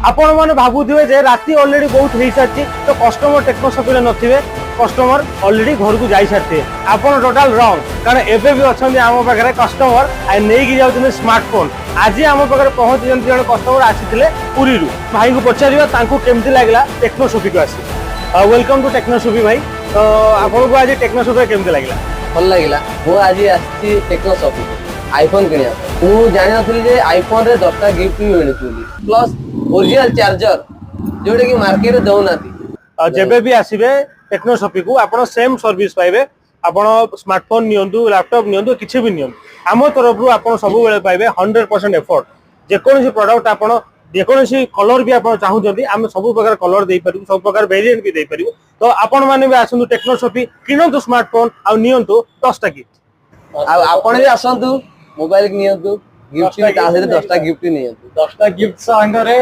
आपण मैंने भावुवे जे राति ऑलरेडी बहुत हो सारी तो कस्टमर टेक्नो शॉपी नथिबे कस्टमर ऑलरेडी घर को जाई सारते आपण टोटाल रॉन्ग कारण एबे भी अच्छे आम पाखे कस्टमर नहीं जाऊँ स्मार्टफोन आज आम पाखे पहुंची जन कस्टमर आसी पुरी भाई को पचार केमती लगला टेक्नो शॉपी को आसी वेलकम टू टेक्नो शॉपी भाई तो आपन को आज टेक्नो शॉपी केमती लगला भल लगिला मु आज आसी टेक्नो शॉपी आईफोन किनिया मु जानि नथली जे आईफोन रे 10टा गिफ्ट भी मिलुली प्लस ओरिजिनल चार्जर जोडे की मार्केट रे दउनाती जेबे भी आसीबे टेक्नो शॉपी को आपण सेम सर्विस पाइबे आपण स्मार्टफोन नियंतु लैपटॉप नियंतु किछि भी नियंतु आम तरफ रु आपण सब बेले पाइबे 100% एफर्ट जे कोनोसी प्रोडक्ट आपण जे कोनोसी कलर भी आपण चाहू जदी हम सब प्रकार कलर देई परिबु सब प्रकार वेरिएंट भी देई परिबु तो आपण माने भी आसंतु टेक्नो शॉपी किनंतु स्मार्टफोन आ नियंतु 10टा गिफ्ट आ आपण भी आसंतु मोबाइल नियंतु गिफ्ट ता से 10टा गिफ्ट नियंतु 10टा गिफ्ट संगे